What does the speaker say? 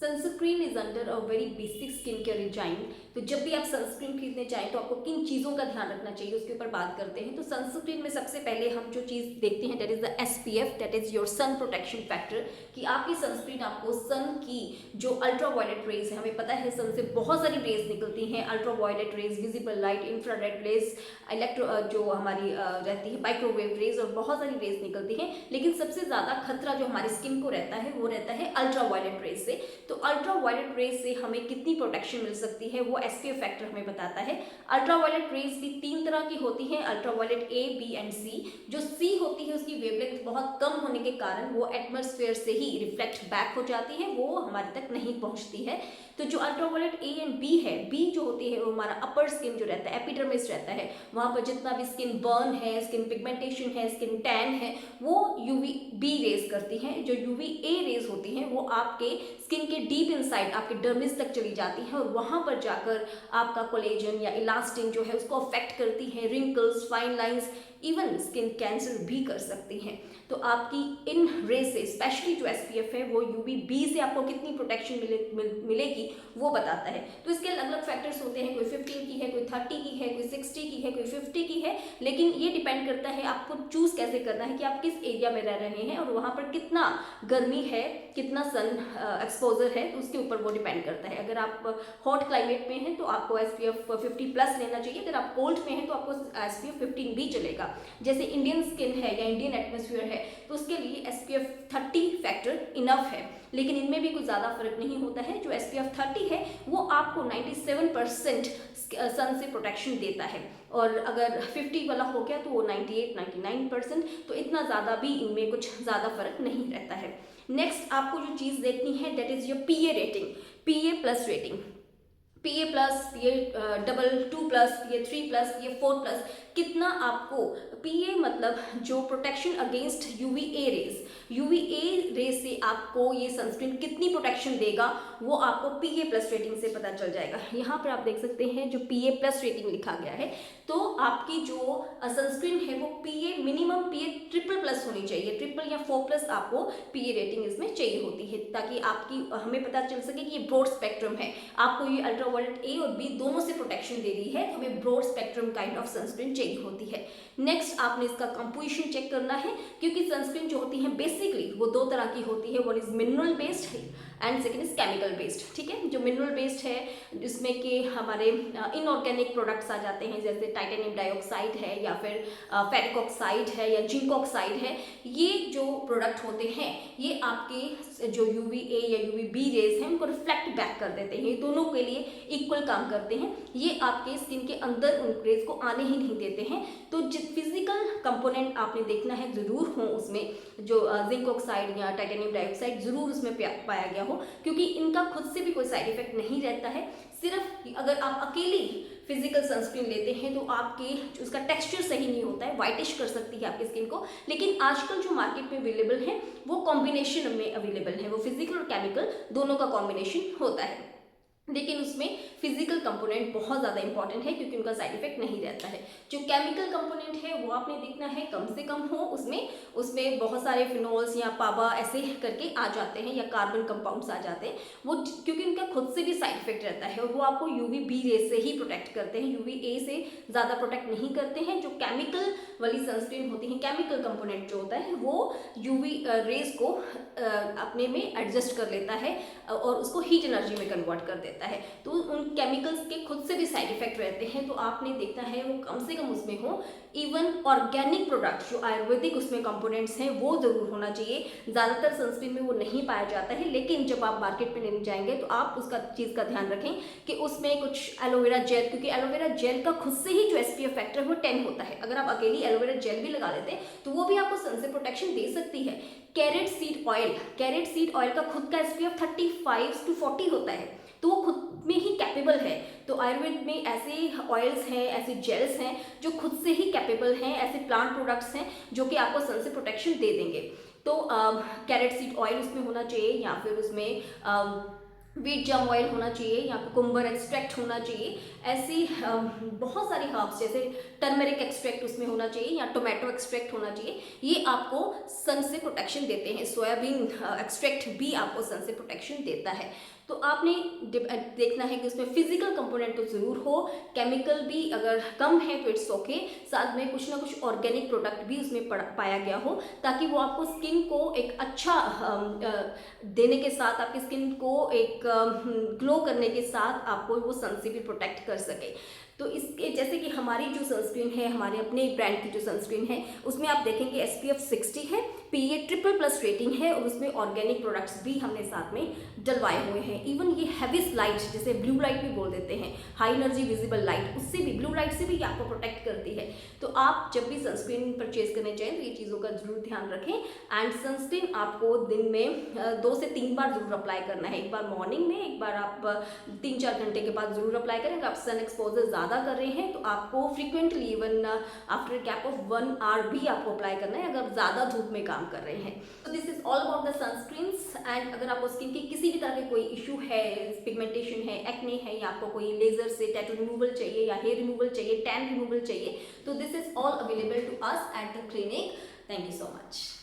Sunscreen is under a very basic skin care resign. तो जब भी आप सनस्क्रीन खरीदने जाएं तो आपको किन चीज़ों का ध्यान रखना चाहिए उसके ऊपर बात करते हैं। तो सनस्क्रीन में सबसे पहले हम जो चीज़ देखते हैं that is the SPF, that is your sun protection factor, कि आपकी सनस्क्रीन आपको सन की जो अल्ट्रा वायलेट रेज है, हमें पता है सन से बहुत सारी रेज निकलती हैं, ultraviolet rays, visible light, infrared rays, electro जो हमारी रहती है माइक्रोवेव रेज, और बहुत सारी रेज निकलती हैं। लेकिन सबसे ज़्यादा खतरा जो हमारी स्किन को रहता है वो रहता है अल्ट्रा वायलेट रेज से। तो अल्ट्रा वायलेट रेज से हमें कितनी प्रोटेक्शन मिल सकती है वो SPF फैक्टर हमें बताता है। अल्ट्रा वायलेट रेज भी 3 तरह की होती हैं, ultraviolet A, B and C। जो C होती है उसकी वेवलेंथ बहुत कम होने के कारण वो एटमॉस्फेयर से ही रिफ्लेक्ट बैक हो जाती है, वो हमारे तक नहीं पहुंचती है। तो जो ultraviolet A and B है, B जो होती है वो हमारा अपर स्किन जो रहता है, एपिडर्मिस रहता है, वहां पर जितना भी स्किन बर्न है, स्किन पिगमेंटेशन है, स्किन टैन है, वो UVB रेज करती हैं। जो UVA रेज होती हैं वो आपके स्किन के डीप इनसाइड आपके डर्मिस तक चली जाती है और वहां पर जाकर आपका कोलेजन या इलास्टिन जो है उसको अफेक्ट करती है, wrinkles, fine lines, even skin cancer भी कर सकती हैं। तो आपकी इन रेज से स्पेशली जो SPF है वो UVB से आपको कितनी प्रोटेक्शन मिलेगी वो बताता है। तो इसके अलग अलग फैक्टर्स होते हैं, कोई 15 की है, कोई 30 की है, कोई 60 की है, कोई 50 की है, लेकिन ये डिपेंड करता है आपको चूज कैसे करना है कि आप किस एरिया में रह रहे हैं और वहां पर कितना गर्मी है, कितना सन एक्सपोजर है, तो उसके ऊपर वो डिपेंड करता है। अगर आप हॉट क्लाइमेट में हैं तो आपको SPF 50 प्लस लेना चाहिए, अगर आप कोल्ड में हैं तो आपको SPF 15 भी चलेगा। जैसे इंडियन स्किन है या इंडियन एटमॉस्फेयर है तो उसके लिए SPF 30 फैक्टर इनफ है, लेकिन इनमें भी कुछ ज़्यादा फर्क नहीं होता है। जो SPF 30 है वो आपको 97% सन से प्रोटेक्शन देता है, और अगर 50 वाला हो गया तो वो 98-99%। तो इतना ज़्यादा भी इनमें कुछ ज़्यादा फर्क नहीं रहता है। नेक्स्ट आपको जो चीज़ देखनी है that is your PA rating, PA plus rating. PA plus, PA double 2 plus, PA 3 plus, PA 4 plus, कितना आपको PA मतलब जो protection against UVA rays, UVA rays से आपको ये सनस्क्रीन कितनी प्रोटेक्शन देगा वो आपको PA प्लस रेटिंग से पता चल जाएगा। यहाँ पर आप देख सकते हैं जो PA प्लस रेटिंग लिखा गया है, तो आपकी जो सनस्क्रीन है वो PA minimum PA triple plus होनी चाहिए, ट्रिपल या 4 प्लस आपको PA रेटिंग इसमें चाहिए होती है, ताकि आपकी हमें पता चल सके कि ये ब्रॉड स्पेक्ट्रम है, आपको ये अल्ट्रा वायलेट A और B दोनों से प्रोटेक्शन दे रही है, तो हमें broad spectrum kind of sunscreen चाहिए होती है। नेक्स्ट आपने इसका कंपोजिशन चेक करना है, क्योंकि सनस्क्रीन जो होती है बेसिकली वो 2 तरह की होती है, one is mineral based and second is chemical based. ठीक है, जो मिनरल बेस्ड है जिसमें कि हमारे इनऑर्गेनिक प्रोडक्ट्स आ जाते हैं, जैसे टाइटेनियम डाइऑक्साइड है या फिर फेरिक ऑक्साइड है या जिंक ऑक्साइड है, ये जो प्रोडक्ट होते हैं ये आपके जो UVA या UVB रेज हैं उनको रिफ्लेक्ट बैक कर देते हैं, ये दोनों के लिए इक्वल काम करते हैं, ये आपके स्किन के अंदर उन रेज को आने ही नहीं देते हैं। तो फिजिकल कंपोनेंट आपने देखना है जरूर हो उसमें, जो जिंक ऑक्साइड या टाइटेनियम डाइऑक्साइड जरूर उसमें पाया गया हो, क्योंकि इनका खुद से भी कोई साइड इफेक्ट नहीं रहता है। सिर्फ अगर आप अकेली फिजिकल सनस्क्रीन लेते हैं तो आपके उसका टेक्सचर सही नहीं होता है, वाइटिश कर सकती है आपकी स्किन को, लेकिन आजकल जो मार्केट में अवेलेबल है वो कॉम्बिनेशन में अवेलेबल है, वो फिजिकल और केमिकल दोनों का कॉम्बिनेशन होता है, लेकिन उसमें फिजिकल कंपोनेंट बहुत ज़्यादा इंपॉर्टेंट है क्योंकि उनका साइड इफेक्ट नहीं रहता है। जो केमिकल कंपोनेंट है वो आपने देखना है कम से कम हो, उसमें बहुत सारे फिनोल्स या पाबा ऐसे करके आ जाते हैं या कार्बन कंपाउंड्स आ जाते हैं, वो क्योंकि उनका खुद से भी साइड इफेक्ट रहता है और वो आपको UVB रेज से ही प्रोटेक्ट करते हैं, UVA से ज़्यादा प्रोटेक्ट नहीं करते हैं। जो केमिकल वाली सनस्क्रीन होती है, केमिकल कंपोनेंट जो होता है वो UV रेज को अपने में एडजस्ट कर लेता है और उसको हीट एनर्जी में कन्वर्ट कर देता है, तो उन केमिकल्स के खुद से भी साइड इफेक्ट रहते हैं। तो आपने देखना है वो कम से कम उसमें हो, इवन ऑर्गेनिक प्रोडक्ट जो आयुर्वेदिक उसमें कंपोनेंट्स हैं वो जरूर होना चाहिए। ज़्यादातर सनस्क्रीन में वो नहीं पाया जाता है, लेकिन जब आप मार्केट में लेने जाएंगे तो आप उसका चीज़ का ध्यान रखें कि उसमें कुछ एलोवेरा जेल, क्योंकि एलोवेरा जेल का खुद से ही जो SPF फैक्टर है वो 10 होता है, अगर आप अकेली एलोवेरा जेल भी लगा लेते हैं तो वो भी आपको सन से प्रोटेक्शन दे सकती है। Carrot seed oil, carrot seed oil का खुद का SPF 35 to 40 होता है, तो वो खुद में ही कैपेबल है। तो आयुर्वेद में ऐसे ऑयल्स हैं, ऐसे जेल्स हैं जो खुद से ही कैपेबल हैं, ऐसे प्लांट प्रोडक्ट्स हैं जो कि आपको सन से प्रोटेक्शन दे देंगे। तो कैरेट सीड ऑयल उसमें होना चाहिए, या फिर उसमें व्हीट जम ऑयल होना चाहिए या कुकुम्बर एक्सट्रैक्ट होना चाहिए। ऐसी बहुत सारी हर्ब्स जैसे टर्मरिक एक्सट्रैक्ट उसमें होना चाहिए या टोमेटो एक्सट्रैक्ट होना चाहिए। ये आपको सन से प्रोटेक्शन देते हैं। सोयाबीन एक्सट्रैक्ट भी आपको सन से प्रोटेक्शन देता है। तो आपने देखना है कि उसमें फिजिकल कंपोनेंट तो ज़रूर हो, केमिकल भी अगर कम है तो इट्स ओके, साथ में कुछ ना कुछ ऑर्गेनिक प्रोडक्ट भी उसमें पाया गया हो, ताकि वो आपको स्किन को एक अच्छा देने के साथ, आपकी स्किन को एक ग्लो करने के साथ आपको वो सन से भी प्रोटेक्ट कर सके। तो इसके जैसे कि हमारी जो सनस्क्रीन है, हमारे अपने ब्रांड की जो सनस्क्रीन है, उसमें आप देखेंगे SPF 60 है, PA ट्रिपल+ रेटिंग है और उसमें ऑर्गेनिक प्रोडक्ट्स भी हमने साथ में डलवाए हुए हैं। इवन ये हैवी लाइट, जिसे ब्लू लाइट भी बोल देते हैं, हाई एनर्जी विजिबल लाइट, उससे भी, ब्लू लाइट से भी ये आपको प्रोटेक्ट करती है। तो आप जब भी सनस्क्रीन परचेज करने जाएं तो ये चीज़ों का जरूर ध्यान रखें। एंड सनस्क्रीन आपको दिन में 2 से 3 बार जरूर अप्लाई करना है। एक बार मॉर्निंग में, एक बार आप 3-4 घंटे के बाद जरूर अप्लाई करें। अगर आप सन एक्सपोजर ज़्यादा कर रहे हैं तो आपको frequently, even after gap of 1 hour भी आपको अप्लाई करना है, अगर ज़्यादा धूप में काम कर रहे हैं। तो this is all about the sunscreens. And अगर आपको स्किन की किसी भी तरह के कोई इशू है, पिगमेंटेशन है, एक्ने है, या आपको कोई लेजर से टैटू रिमूवल चाहिए या हेयर रिमूवल चाहिए, टैन रिमूवल चाहिए, तो this is all available to us at the clinic. Thank you so much.